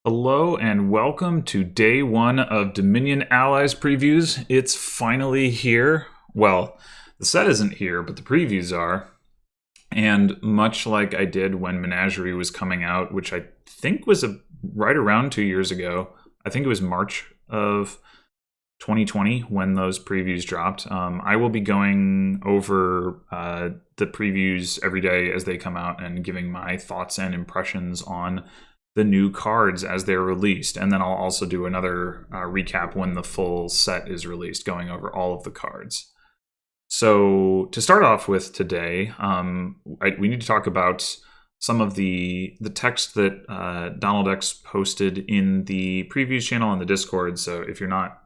Hello and welcome to day one of Dominion Allies previews. It's finally here. Well, the set isn't here, but the previews are. And much like I did when Menagerie was coming out, which I think was right around 2 years ago, I think it was March of 2020 when those previews dropped. I will be going over the previews every day as they come out and giving my thoughts and impressions on the new cards as they're released. And then I'll also do another recap when the full set is released, going over all of the cards. So to start off with today, we need to talk about some of the text that Donald X posted in the previews channel on the Discord. So if you're not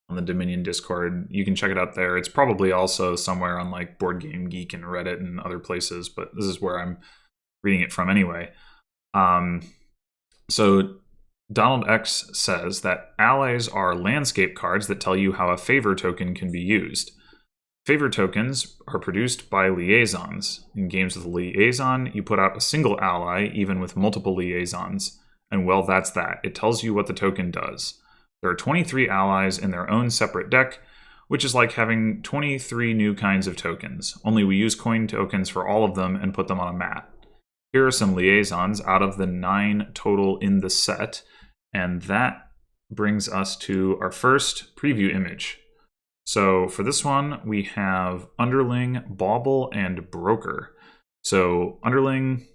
on the Dominion Discord, you can check it out there. It's probably also somewhere on like Board Game Geek and Reddit and other places, but this is where I'm reading it from anyway. So Donald X says that allies are landscape cards that tell you how a favor token can be used. Favor tokens are produced by liaisons. In games with a liaison, you put out a single ally, even with multiple liaisons. And well, that's that. It tells you what the token does. There are 23 allies in their own separate deck, which is like having 23 new kinds of tokens. Only we use coin tokens for all of them and put them on a mat. Here are some liaisons out of the 9 total in the set, and that brings us to our first preview image. So for this one, we have Underling, Bauble, and Broker. So Underling,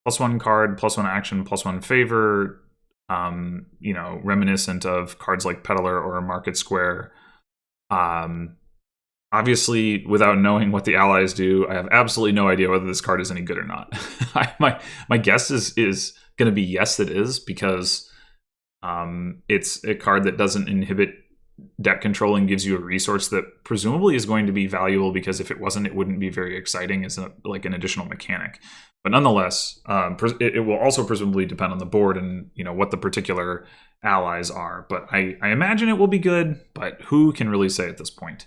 +1 card, +1 action, +1 favor, reminiscent of cards like Peddler or Market Square. Obviously, without knowing what the allies do, I have absolutely no idea whether this card is any good or not. my guess is going to be yes, it is, because it's a card that doesn't inhibit deck control and gives you a resource that presumably is going to be valuable, because if it wasn't, it wouldn't be very exciting as like an additional mechanic. But nonetheless, it will also presumably depend on the board and what the particular allies are. But I imagine it will be good, but who can really say at this point?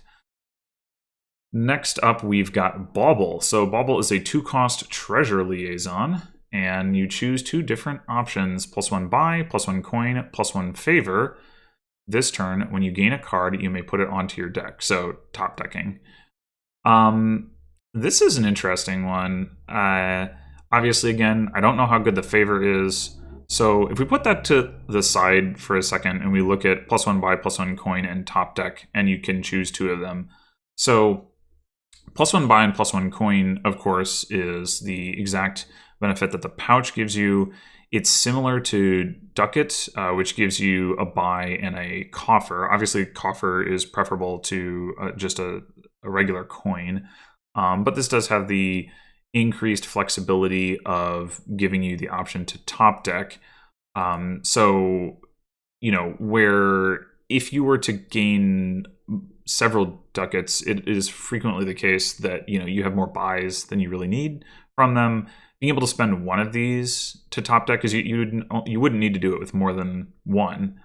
Next up, we've got Bauble. So Bauble is a 2-cost treasure liaison, and you choose 2 different options: +1 buy, +1 coin, +1 favor. This turn, when you gain a card, you may put it onto your deck. So top decking. This is an interesting one. Obviously, again, I don't know how good the favor is. So if we put that to the side for a second and we look at +1 buy, +1 coin, and top deck, and you can choose 2 of them. So +1 buy and +1 coin, of course, is the exact benefit that the pouch gives you. It's similar to Ducat, which gives you a buy and a coffer. Obviously, coffer is preferable to just a regular coin, but this does have the increased flexibility of giving you the option to top deck. Where if you were to gain several ducats, it is frequently the case that you have more buys than you really need from them. Being able to spend one of these to top deck, because you wouldn't need to do it with more than one,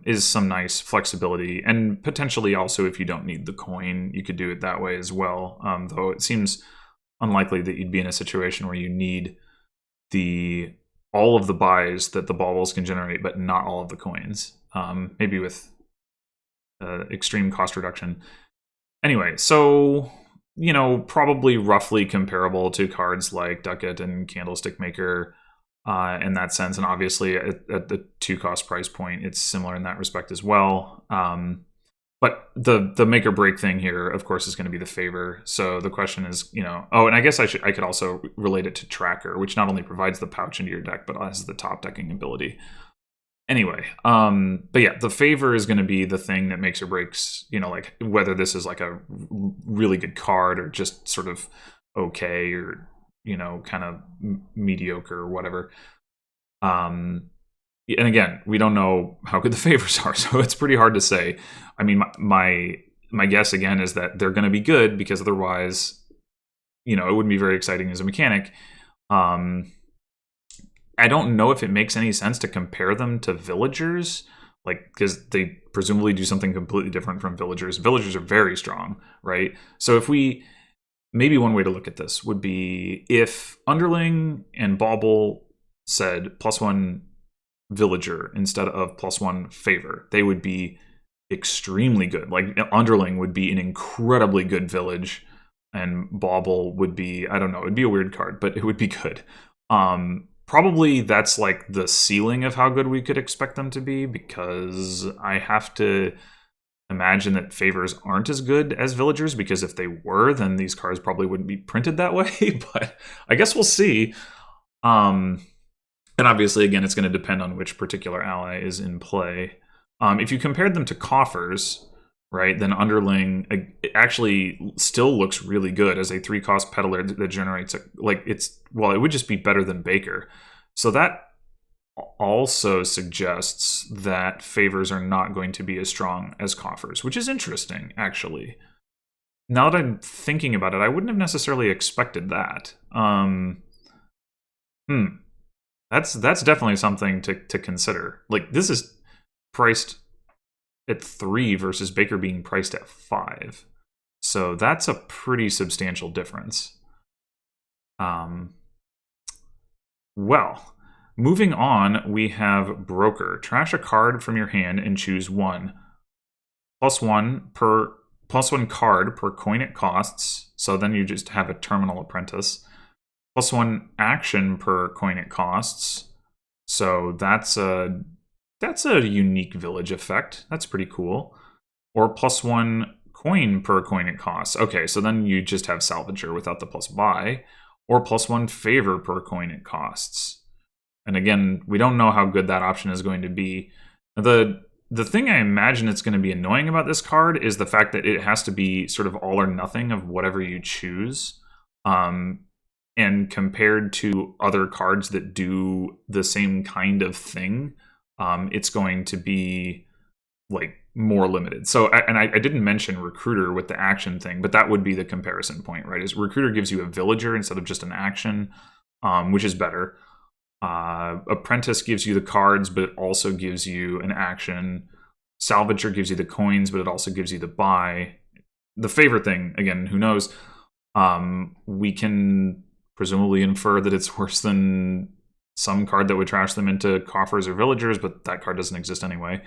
is some nice flexibility. And potentially also, if you don't need the coin, you could do it that way as well. Though it seems unlikely that you'd be in a situation where you need all of the buys that the baubles can generate, but not all of the coins. Maybe with extreme cost reduction. Anyway, so probably roughly comparable to cards like Ducat and Candlestick Maker in that sense. And obviously at the 2-cost price point, it's similar in that respect as well. But the make or break thing here, of course, is going to be the favor. So the question is, and I guess I could also relate it to Tracker, which not only provides the pouch into your deck, but has the top decking ability. Anyway, but yeah, the favor is going to be the thing that makes or breaks, like whether this is like a really good card or just sort of okay or, kind of mediocre or whatever. And again, we don't know how good the favors are, so it's pretty hard to say. I mean, my guess again is that they're going to be good, because otherwise, it wouldn't be very exciting as a mechanic. I don't know if it makes any sense to compare them to villagers, because they presumably do something completely different from villagers. Villagers are very strong, right? So maybe one way to look at this would be if Underling and Bauble said +1 villager instead of +1 favor. They would be extremely good. Like Underling would be an incredibly good village, and Bauble would be, I don't know, it'd be a weird card, but it would be good. Probably that's like the ceiling of how good we could expect them to be, because I have to imagine that favors aren't as good as villagers, because if they were, then these cards probably wouldn't be printed that way. But I guess we'll see. And obviously, again, it's going to depend on which particular ally is in play. If you compared them to coffers, right, then Underling actually still looks really good as a 3-cost peddler that generates it would just be better than Baker. So that also suggests that favors are not going to be as strong as coffers, which is interesting, actually. Now that I'm thinking about it, I wouldn't have necessarily expected that. That's definitely something to consider. Like, this is priced at 3 versus Baker being priced at 5. So that's a pretty substantial difference. Well, moving on, we have Broker. Trash a card from your hand and choose one. +1 card per coin it costs. So then you just have a Terminal Apprentice. +1 action per coin it costs. So that's a unique village effect. That's pretty cool. Or +1 coin per coin it costs. Okay, so then you just have Salvager without the +buy. Or +1 favor per coin it costs. And again, we don't know how good that option is going to be. The thing I imagine it's going to be annoying about this card is the fact that it has to be sort of all or nothing of whatever you choose. And compared to other cards that do the same kind of thing, it's going to be like more limited. So, and I didn't mention Recruiter with the action thing, but that would be the comparison point, right? Is Recruiter gives you a villager instead of just an action, which is better. Apprentice gives you the cards, but it also gives you an action. Salvager gives you the coins, but it also gives you the buy. The favor thing, again, who knows? We can presumably infer that it's worse than some card that would trash them into coffers or villagers, but that card doesn't exist anyway.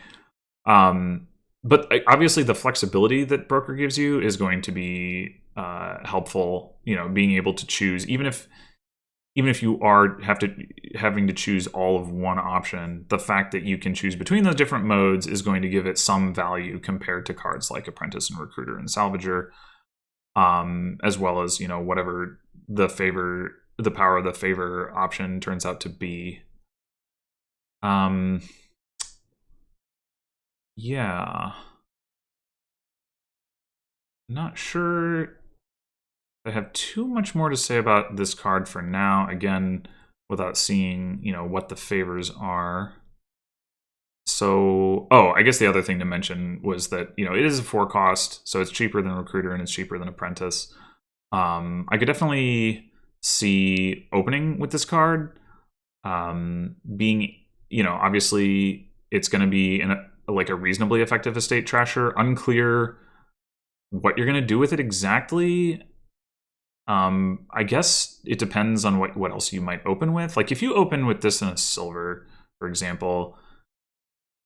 But obviously the flexibility that Broker gives you is going to be helpful, being able to choose, even if you are having to choose all of one option, the fact that you can choose between those different modes is going to give it some value compared to cards like Apprentice and Recruiter and Salvager, as well as, whatever the power of the favor option turns out to be. Yeah. Not sure I have too much more to say about this card for now, again, without seeing, what the favors are. So, I guess the other thing to mention was that, it is a 4-cost, so it's cheaper than Recruiter and it's cheaper than Apprentice. I could definitely see opening with this card. Being, obviously it's going to be a reasonably effective estate trasher. Unclear what you're going to do with it exactly. I guess it depends on what else you might open with. Like, if you open with this in a silver, for example,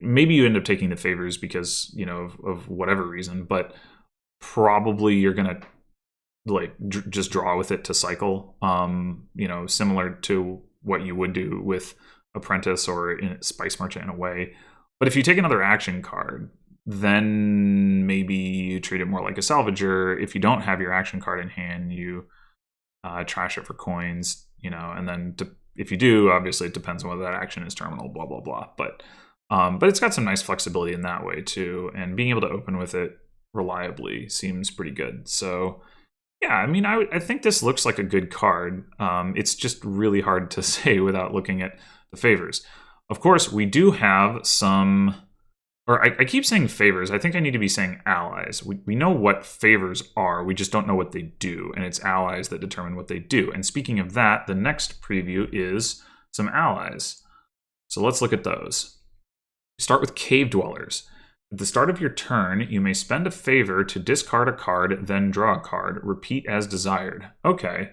maybe you end up taking the favors because, of whatever reason, but probably you're going to just draw with it to cycle, similar to what you would do with Apprentice or in Spice Merchant in a way. But if you take another action card, then maybe you treat it more like a Salvager. If you don't have your action card in hand, you trash it for coins, and then if you do, obviously it depends on whether that action is terminal, blah, blah, blah. But it's got some nice flexibility in that way too, and being able to open with it reliably seems pretty good. So yeah, I mean, I think this looks like a good card. It's just really hard to say without looking at the favors. Of course, we do have some, or I keep saying favors. I think I need to be saying allies. We know what favors are. We just don't know what they do, and it's allies that determine what they do. And speaking of that, the next preview is some allies. So let's look at those. Start with Cave Dwellers. At the start of your turn, you may spend a favor to discard a card, then draw a card. Repeat as desired. Okay.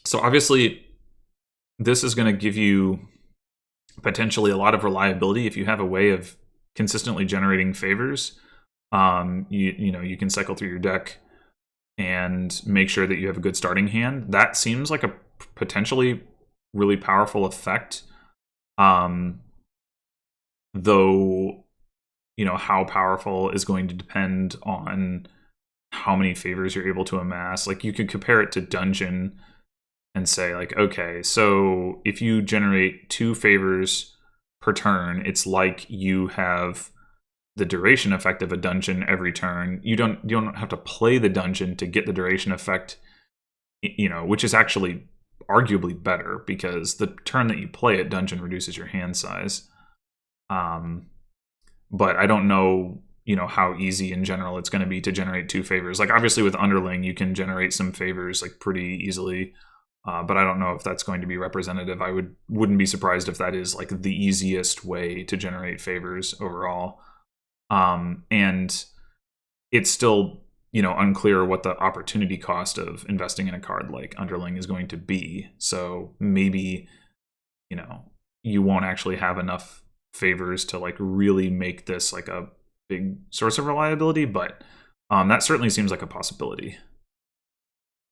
So obviously, this is going to give you potentially a lot of reliability if you have a way of consistently generating favors. You can cycle through your deck and make sure that you have a good starting hand. That seems like a potentially really powerful effect. Though, how powerful is going to depend on how many favors you're able to amass. Like, you could compare it to Dungeon and say, like, okay, so if you generate 2 favors per turn, it's like you have the duration effect of a dungeon every turn. You don't have to play the dungeon to get the duration effect, which is actually arguably better because the turn that you play it, dungeon reduces your hand size. But I don't know, how easy in general it's going to be to generate 2 favors. Like, obviously with Underling, you can generate some favors like pretty easily. But I don't know if that's going to be representative. I wouldn't be surprised if that is like the easiest way to generate favors overall. And it's still, unclear what the opportunity cost of investing in a card like Underling is going to be. So maybe, you won't actually have enough favors to like really make this like a big source of reliability, but that certainly seems like a possibility.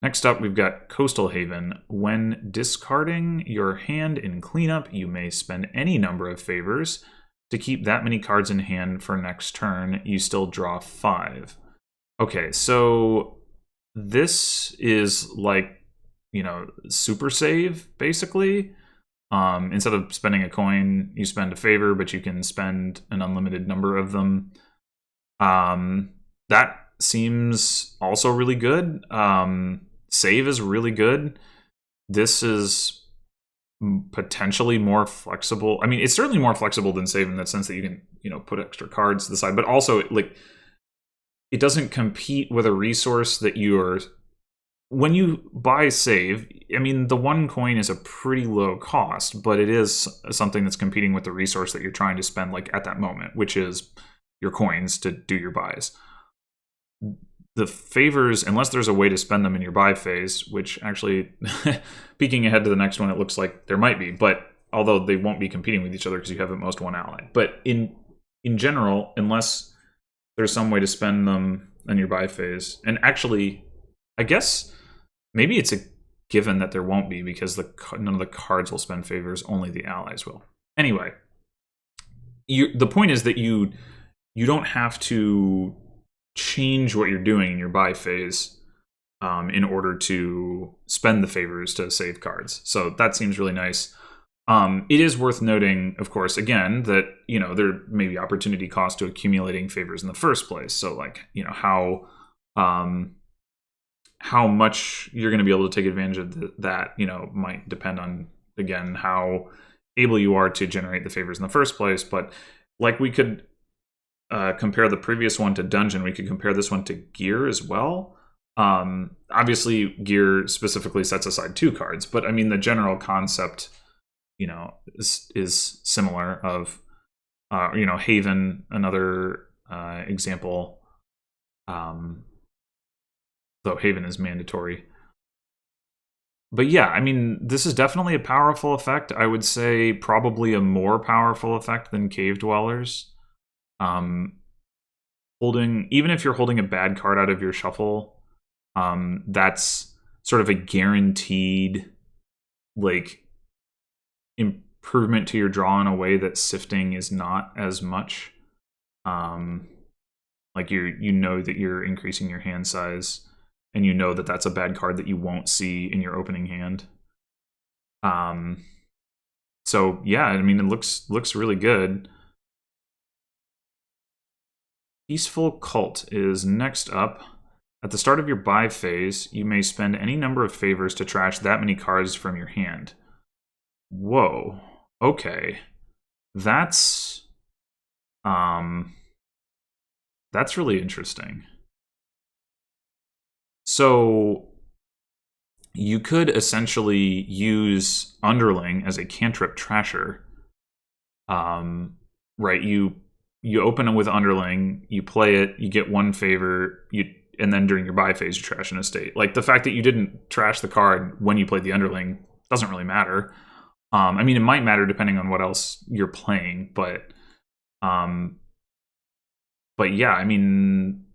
Next up, we've got Coastal Haven. When discarding your hand in cleanup, you may spend any number of favors. To keep that many cards in hand for next turn, you still draw 5. Okay, so this is like, super save, basically. Instead of spending a coin, you spend a favor, but you can spend an unlimited number of them. That seems also really good. Save is really good. This is potentially more flexible. I mean, it's certainly more flexible than save in the sense that you can, put extra cards to the side, but also like it doesn't compete with a resource that when you buy save, I mean, the 1 coin is a pretty low cost, but it is something that's competing with the resource that you're trying to spend like at that moment, which is your coins to do your buys. The favors, unless there's a way to spend them in your buy phase, which actually, peeking ahead to the next one, it looks like there might be, but although they won't be competing with each other because you have at most 1 ally. But in general, unless there's some way to spend them in your buy phase, and actually, I guess maybe it's a given that there won't be because none of the cards will spend favors, only the allies will. Anyway, the point is that you don't have to change what you're doing in your buy phase in order to spend the favors to save cards. So that seems really nice. It is worth noting, of course, again, that, there may be opportunity cost to accumulating favors in the first place. So like, how much you're going to be able to take advantage of that, might depend on, again, how able you are to generate the favors in the first place. But like we could compare the previous one to Dungeon, we could compare this one to Gear as well. Obviously, Gear specifically sets aside 2 cards, but I mean, the general concept, is similar of, Haven, another example, though Haven is mandatory. But yeah, I mean, this is definitely a powerful effect. I would say probably a more powerful effect than Cave Dwellers. Even if you're holding a bad card out of your shuffle, that's sort of a guaranteed like improvement to your draw in a way that sifting is not as much. Like you know that you're increasing your hand size, and you know that that's a bad card that you won't see in your opening hand. So yeah, I mean, it looks really good. Peaceful Cult is next up. At the start of your buy phase, you may spend any number of favors to trash that many cards from your hand. Whoa. Okay. That's really interesting. So you could essentially use Underling as a cantrip trasher. Right, you open it with Underling, you play it, you get 1 favor, and then during your buy phase, you trash an estate. Like, the fact that you didn't trash the card when you played the Underling doesn't really matter. I mean, it might matter depending on what else you're playing, um, but yeah, I mean,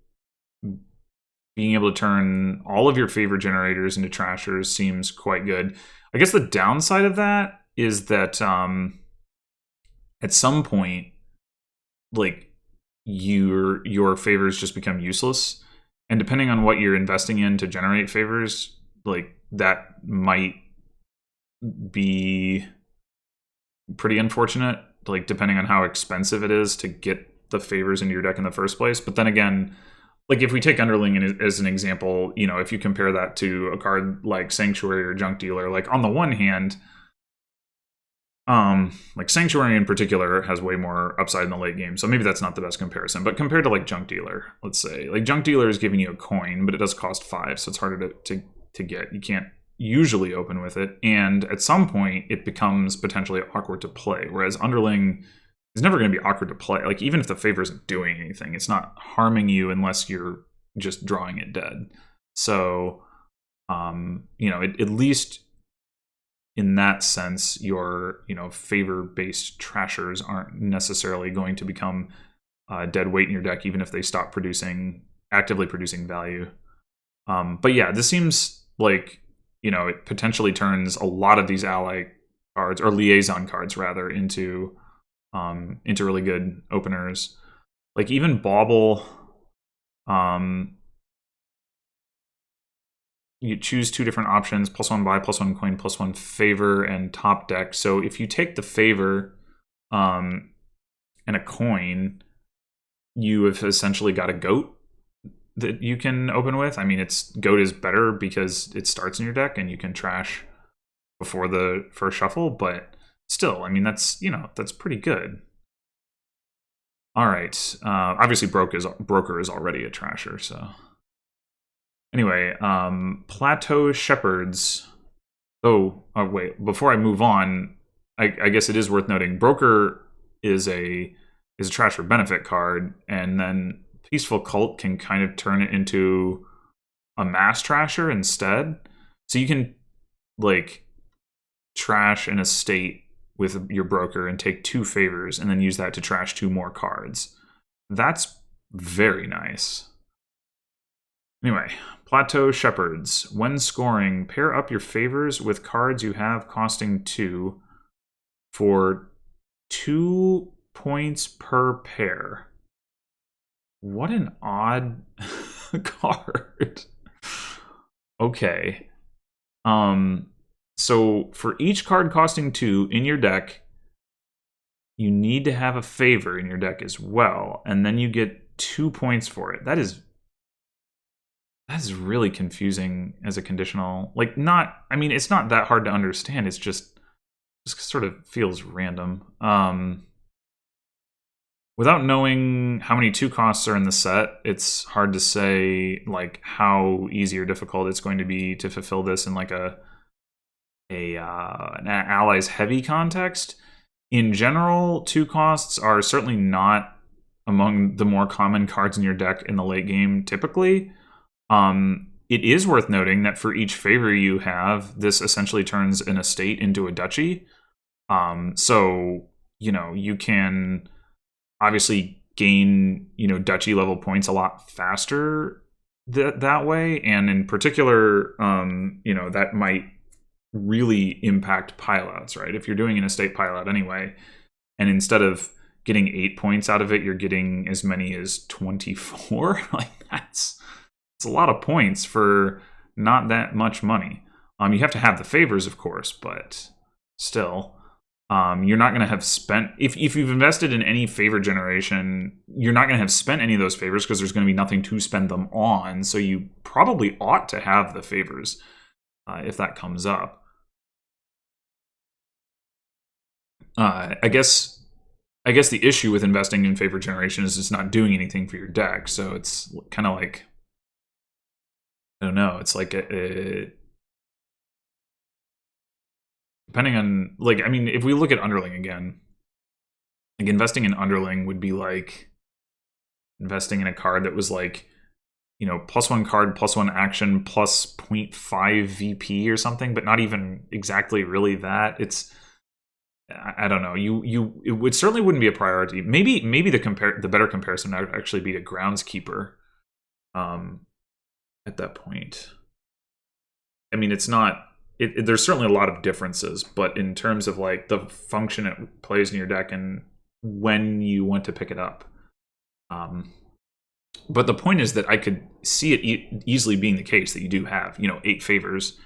being able to turn all of your favor generators into trashers seems quite good. I guess the downside of that is that at some point, like your favors just become useless, and depending on what you're investing in to generate favors, like that might be pretty unfortunate. Like depending on how expensive it is to get the favors into your deck in the first place. But then again, like if we take Underling as an example, you know, if you compare that to a card like Sanctuary or Junk Dealer, like on the one hand, like Sanctuary in particular has way more upside in the late game, so maybe that's not the best comparison. But compared to like Junk Dealer, let's say, like Junk Dealer is giving you a coin, but it does cost 5, so it's harder to get. You can't usually open with it, and at some point it becomes potentially awkward to play. Whereas Underling is never going to be awkward to play. Like even if the favor isn't doing anything, it's not harming you unless you're just drawing it dead. So, you know, at least in that sense, your favor-based trashers aren't necessarily going to become dead weight in your deck, even if they stop actively producing value. But yeah, this seems like it potentially turns a lot of these ally cards or liaison cards rather into really good openers. Like even Bauble, you choose 2 different options: +1 buy, +1 coin, +1 favor, and top deck. So if you take the favor and a coin, you have essentially got a goat that you can open with. I mean, goat is better because it starts in your deck and you can trash before the first shuffle, but still, I mean, that's pretty good. All right. Obviously, Broker is already a trasher, so. Anyway, Plateau Shepherds. Oh, wait. Before I move on, I guess it is worth noting Broker is a trasher benefit card, and then Peaceful Cult can kind of turn it into a mass trasher instead. So you can like trash an estate with your Broker and take 2 favors and then use that to trash 2 more cards. That's very nice. Anyway, Plateau Shepherds. When scoring, pair up your favors with cards you have costing 2 for 2 points per pair. What an odd card. Okay. So for each card costing 2 in your deck, you need to have a favor in your deck as well, and then you get 2 points for it. That is really confusing as a conditional. Like, it's not that hard to understand. It's just sort of feels random. Without knowing how many 2 costs are in the set, it's hard to say like how easy or difficult it's going to be to fulfill this in like an allies heavy context. In general, 2 costs are certainly not among the more common cards in your deck in the late game typically. It is worth noting that for each favor you have, this essentially turns an estate into a duchy. So, you can obviously gain, duchy level points a lot faster that way. And in particular, that might really impact pilouts, right? If you're doing an estate pilout anyway, and instead of getting 8 points out of it, you're getting as many as 24. Like it's a lot of points for not that much money. You have to have the favors, of course, but still, you're not going to have spent if you've invested in any favor generation, you're not going to have spent any of those favors because there's going to be nothing to spend them on. So you probably ought to have the favors if that comes up. I guess the issue with investing in favor generation is it's not doing anything for your deck. So it's kind of like, I don't know. It's like depending on if we look at Underling again, like investing in Underling would be like investing in a card that was like, +1 card, +1 action, plus 0.5 VP or something, but not even exactly really that. It's I don't know. It would certainly wouldn't be a priority. Maybe the better comparison would actually be to Groundskeeper. At that point, I mean, it's not. There's certainly a lot of differences, but in terms of like the function it plays in your deck and when you want to pick it up. But the point is that I could see it easily being the case that you do have 8 favors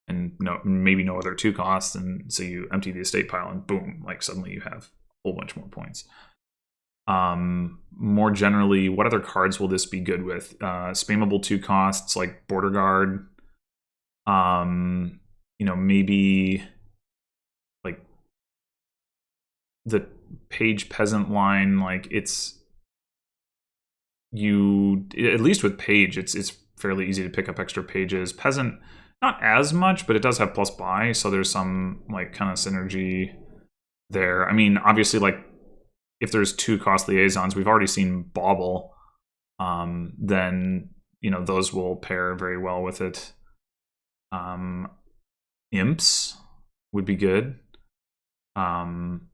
and maybe no other 2 costs, and so you empty the estate pile and boom, like suddenly you have a whole bunch more points. More generally, what other cards will this be good with? Spammable 2 costs like Border Guard. Maybe like the Page Peasant line. Like at least with Page, it's fairly easy to pick up extra pages. Peasant, not as much, but it does have plus buy, so there's some like kind of synergy there. I mean, obviously, like if there's 2 cost liaisons, we've already seen Bauble, then those will pair very well with it. Imps would be good. I'm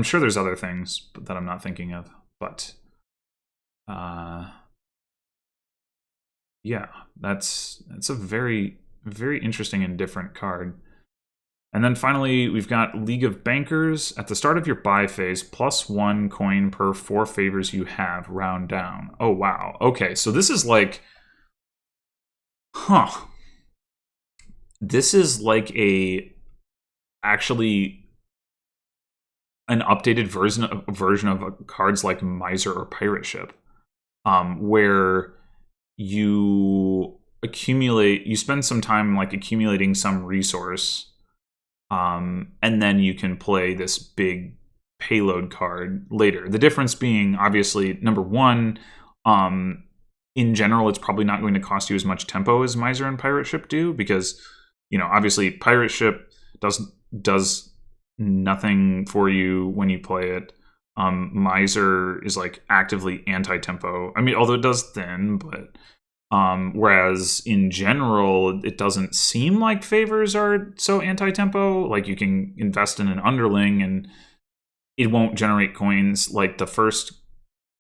sure there's other things that I'm not thinking of, but yeah, that's a very, very interesting and different card. And then finally, we've got League of Bankers. At the start of your buy phase, +1 coin per 4 favors you have, round down. Oh, wow. Okay, so this is like... This is like actually an updated version of cards like Miser or Pirate Ship, where you spend some time like accumulating some resource, and then you can play this big payload card later. The difference being, obviously, number one, in general, it's probably not going to cost you as much tempo as Miser and Pirate Ship do, because obviously Pirate Ship does nothing for you when you play it. Miser is like actively anti-tempo. I mean, although it does thin, but whereas in general, it doesn't seem like favors are so anti-tempo. Like you can invest in an Underling and it won't generate coins like the first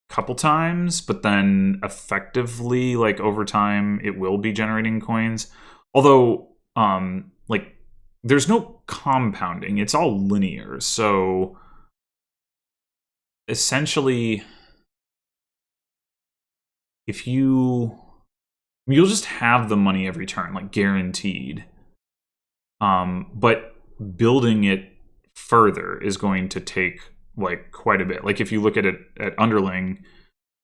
couple times, but then effectively, like over time, it will be generating coins. Although like there's no compounding, it's all linear. So essentially, if you'll just have the money every turn, like guaranteed. But building it further is going to take like quite a bit. Like if you look at it at Underling,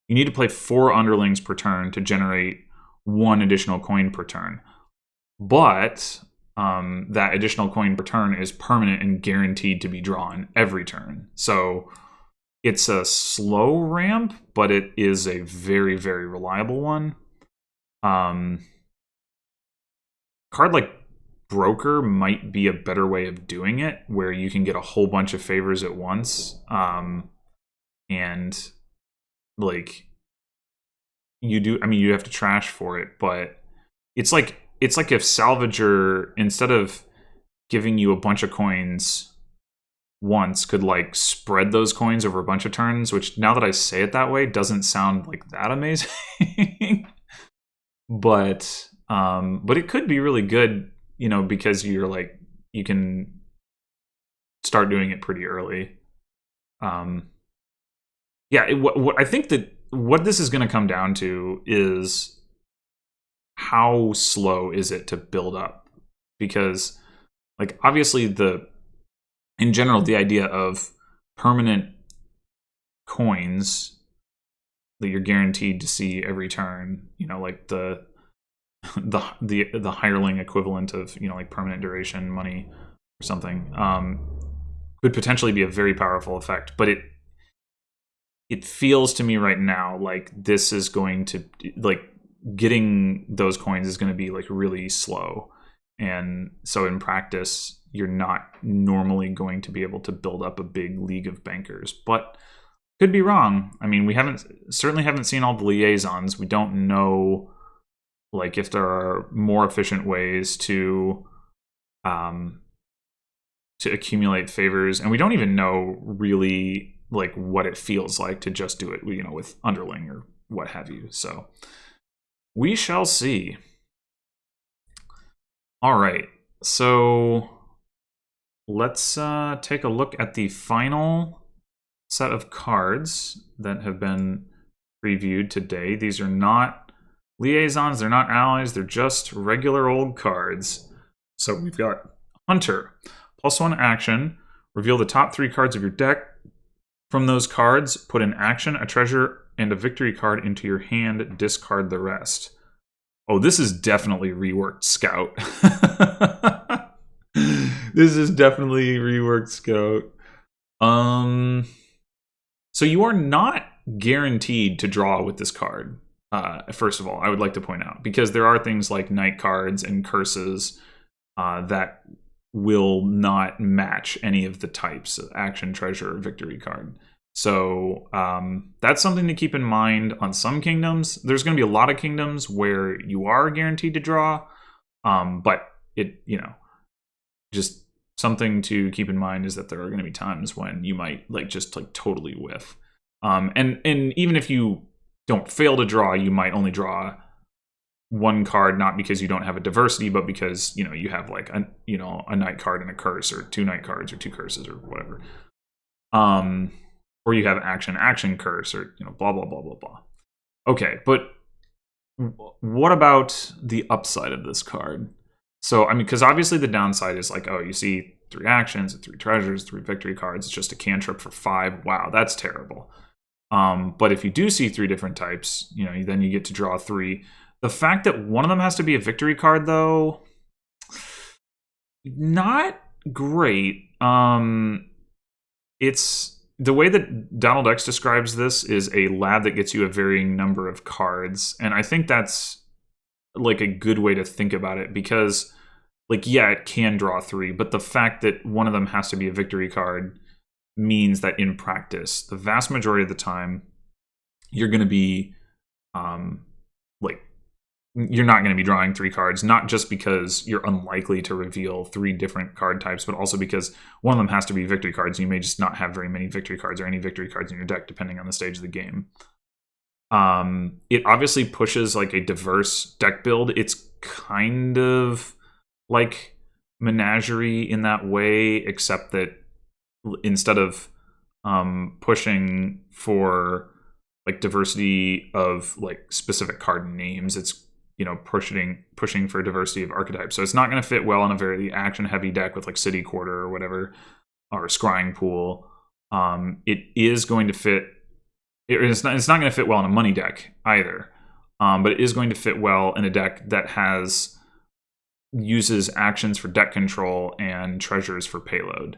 you need to play 4 Underlings per turn to generate 1 additional coin per turn. But that additional coin per turn is permanent and guaranteed to be drawn every turn. So it's a slow ramp, but it is a very, very reliable one. Card like Broker might be a better way of doing it, where you can get a whole bunch of favors at once. And like you have to trash for it, but it's like if Salvager, instead of giving you a bunch of coins once, could like spread those coins over a bunch of turns, which now that I say it that way doesn't sound like that amazing. But it could be really good, because you're like, you can start doing it pretty early. What I think that what this is going to come down to is how slow is it to build up? Because like obviously in general, the idea of permanent coins that you're guaranteed to see every turn, like the hireling equivalent of like permanent duration money or something, could potentially be a very powerful effect. But it feels to me right now like this is going to, like, getting those coins is going to be like really slow, and so in practice you're not normally going to be able to build up a big League of Bankers. But could be wrong. I mean, we certainly haven't seen all the liaisons. We don't know like if there are more efficient ways to to accumulate favors, and we don't even know really like what it feels like to just do it, you know, with Underling or what have you. So we shall see. All right, so let's take a look at the final set of cards that have been previewed today. These are not liaisons, they're not allies, they're just regular old cards. So we've got Hunter, +1 action, reveal the top 3 cards of your deck. From those cards, put an action, a treasure, and a victory card into your hand, discard the rest. Oh, this is definitely reworked Scout. This is definitely reworked Scout. So you are not guaranteed to draw with this card. First of all, I would like to point out, because there are things like night cards and curses that will not match any of the types of action, treasure, or victory card. So that's something to keep in mind on some kingdoms. There's going to be a lot of kingdoms where you are guaranteed to draw, but it, you know, just something to keep in mind is that there are going to be times when you might just totally whiff. And even if you don't fail to draw, you might only draw one card, not because you don't have a diversity, but because, you know, you have like a night card and a curse, or 2 night cards or 2 curses or whatever. Or you have action curse, or, you know, blah blah blah blah blah. Okay, but what about the upside of this card? So, I mean, because obviously the downside is like, oh, you see 3 actions, 3 treasures, 3 victory cards. It's just a cantrip for 5. Wow, that's terrible. But if you do see 3 different types, you know, then you get to draw 3. The fact that one of them has to be a victory card, though, not great. It's the way that Donald X describes this is a lab that gets you a varying number of cards, and I think that's like a good way to think about it, because, like, yeah, it can draw 3, but the fact that one of them has to be a victory card means that in practice, the vast majority of the time, you're going to be you're not going to be drawing 3 cards, not just because you're unlikely to reveal 3 different card types, but also because one of them has to be victory cards. You may just not have very many victory cards or any victory cards in your deck, depending on the stage of the game. It obviously pushes like a diverse deck build. It's kind of like Menagerie in that way, except that instead of pushing for like diversity of like specific card names, it's, you know, pushing for diversity of archetypes. So it's not going to fit well in a very action heavy deck with like City Quarter or whatever, or Scrying Pool. It is going to fit. It's not going to fit well in a money deck either, but it is going to fit well in a deck that uses actions for deck control and treasures for payload.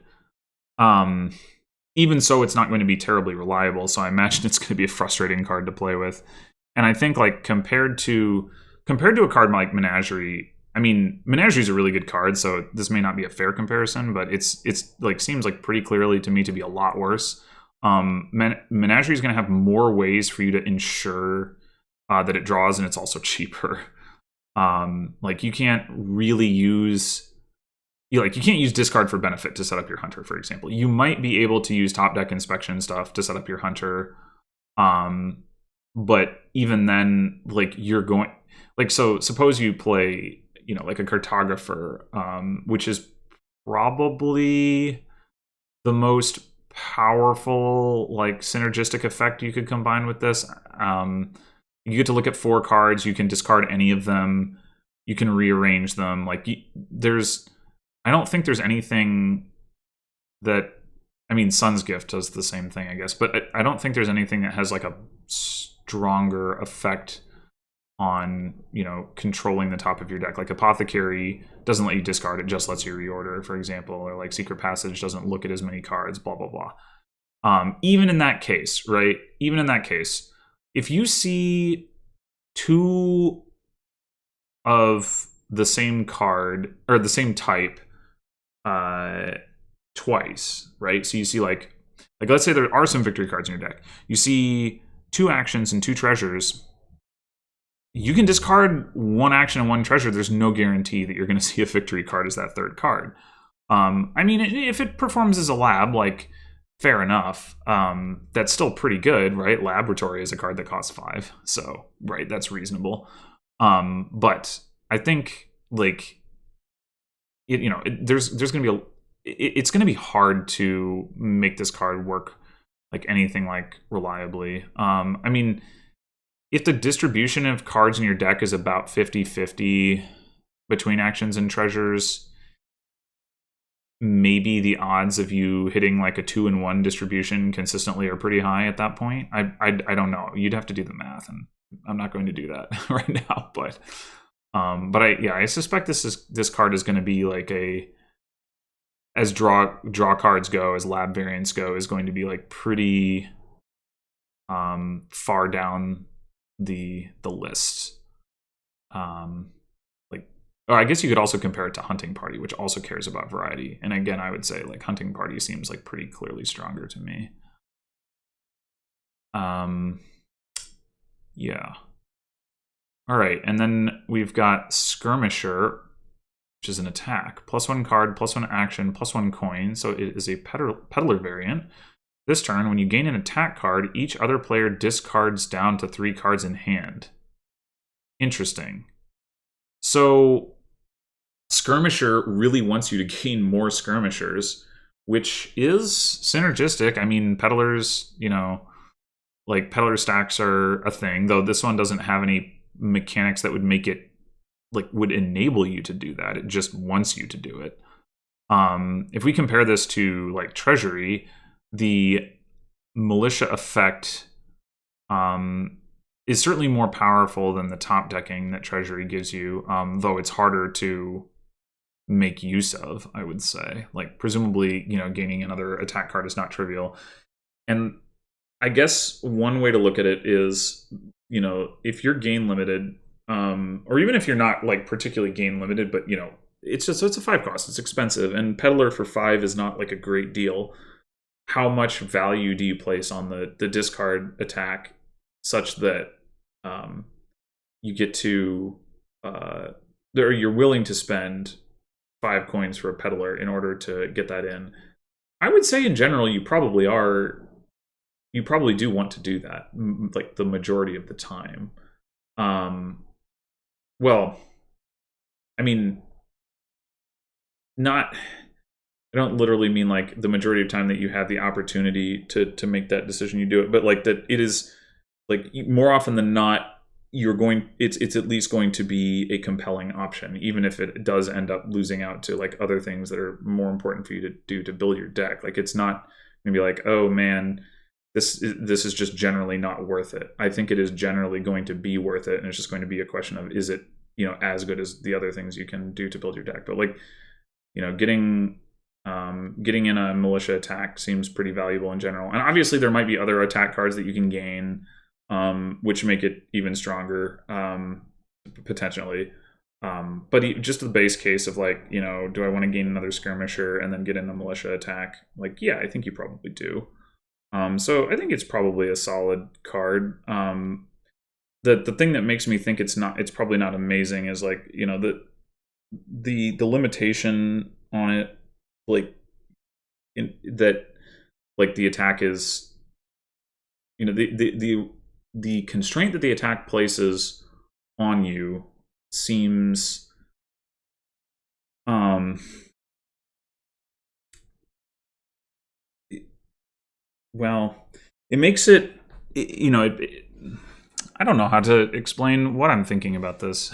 Even so, it's not going to be terribly reliable, so I imagine it's going to be a frustrating card to play with. And I think, like, compared to a card like Menagerie, I mean, Menagerie is a really good card, so this may not be a fair comparison, but it's like seems like pretty clearly to me to be a lot worse. Menagerie is going to have more ways for you to ensure that it draws, and it's also cheaper. Like, you can't really use you can't use discard for benefit to set up your Hunter, for example. You might be able to use top deck inspection stuff to set up your Hunter, but even then, like, you're going, like, so suppose you play, you know, like a Cartographer, which is probably the most powerful, like, synergistic effect you could combine with this. You get to look at 4 cards. You can discard any of them. You can rearrange them. Like, I don't think there's anything that, I mean, Sun's Gift does the same thing, I guess, but I don't think there's anything that has like a stronger effect on, you know, controlling the top of your deck. Like Apothecary doesn't let you discard, it just lets you reorder, for example, or like Secret Passage doesn't look at as many cards, blah, blah, blah. Even in that case, right? Even in that case, if you see 2 of the same card or the same type twice, right? So you see like let's say there are some victory cards in your deck. You see 2 actions and 2 treasures. You can discard 1 action and 1 treasure. There's no guarantee that you're going to see a victory card as that 3rd card. I mean, if it performs as a lab, like, fair enough. That's still pretty good, right? Laboratory is a card that costs 5, so right, that's reasonable. But I think like there's gonna be it's gonna be hard to make this card work like anything like reliably. I mean, if the distribution of cards in your deck is about 50-50 between actions and treasures, maybe the odds of you hitting like a 2-in-1 distribution consistently are pretty high at that point. I don't know. You'd have to do the math, and I'm not going to do that right now. But I suspect this card is going to be like as draw cards go, as lab variants go, is going to be like pretty far down the list. Or I guess you could also compare it to Hunting Party, which also cares about variety. And again, I would say like Hunting Party seems like pretty clearly stronger to me. Yeah. All right, and then we've got Skirmisher, which is an attack. +1 card, +1 action, +1 coin. So it is a peddler variant. This turn, when you gain an attack card, each other player discards down to 3 cards in hand. Interesting. So Skirmisher really wants you to gain more skirmishers, which is synergistic. I mean, peddlers, like peddler stacks are a thing, though this one doesn't have any mechanics that would make it would enable you to do that. It just wants you to do it. If we compare this to like Treasury, the militia effect is certainly more powerful than the top decking that Treasury gives you, though it's harder to make use of, I would say. Like, presumably, gaining another attack card is not trivial. And I guess one way to look at it is, if you're gain limited, or even if you're not like particularly gain limited, but it's a 5 cost, it's expensive, and Peddler for 5 is not like a great deal. How much value do you place on the discard attack such that you get to or you're willing to spend 5 coins for a peddler in order to get that in? I would say in general you probably do want to do that, like the majority of the time. Well, I mean, I don't literally mean like the majority of time that you have the opportunity to make that decision, you do it, but like that it is like more often than not, it's at least going to be a compelling option, even if it does end up losing out to like other things that are more important for you to do to build your deck. Like, it's not gonna be like, oh man, this is just generally not worth it. I think it is generally going to be worth it, and it's just going to be a question of, is it as good as the other things you can do to build your deck. But like, getting in a militia attack seems pretty valuable in general. And obviously there might be other attack cards that you can gain, which make it even stronger, potentially. But just the base case of like, do I want to gain another skirmisher and then get in a militia attack? Like, yeah, I think you probably do. So I think it's probably a solid card. The thing that makes me think it's probably not amazing is like, the limitation on it, like that, like the attack is, the constraint that the attack places on you seems well, it makes it, I don't know how to explain what I'm thinking about this.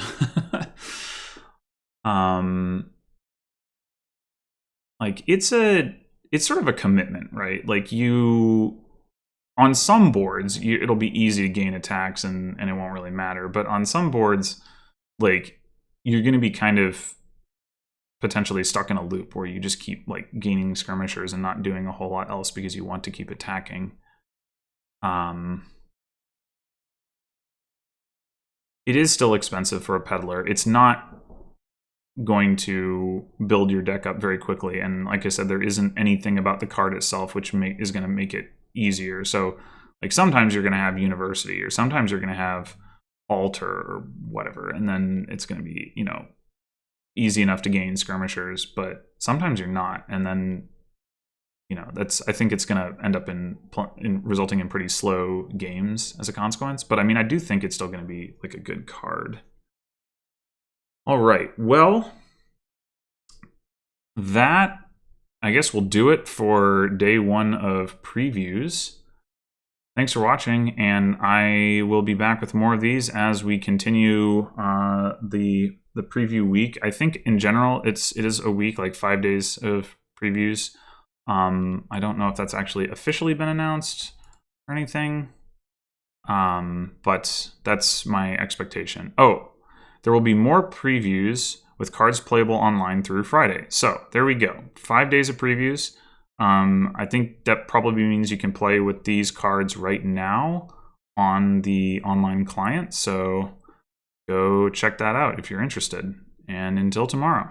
Like, it's sort of a commitment, right? Like, on some boards, it'll be easy to gain attacks and it won't really matter. But on some boards, like, you're going to be kind of potentially stuck in a loop where you just keep like gaining skirmishers and not doing a whole lot else because you want to keep attacking. It is still expensive for a peddler. It's not going to build your deck up very quickly, and like I said, there isn't anything about the card itself which is going to make it easier. So like, sometimes you're going to have University, or sometimes you're going to have Altar or whatever, and then it's going to be easy enough to gain skirmishers, but sometimes you're not, and then I think it's going to end up in resulting in pretty slow games as a consequence. But I mean, I do think it's still going to be like a good card. All right, well, that I guess will do it for day 1 of previews. Thanks for watching, and I will be back with more of these as we continue the preview week. I think in general it is a week, like 5 days of previews. I don't know if that's actually officially been announced or anything, but that's my expectation. Oh, there will be more previews with cards playable online through Friday. So there we go, 5 days of previews. I think that probably means you can play with these cards right now on the online client. So go check that out if you're interested. And until tomorrow.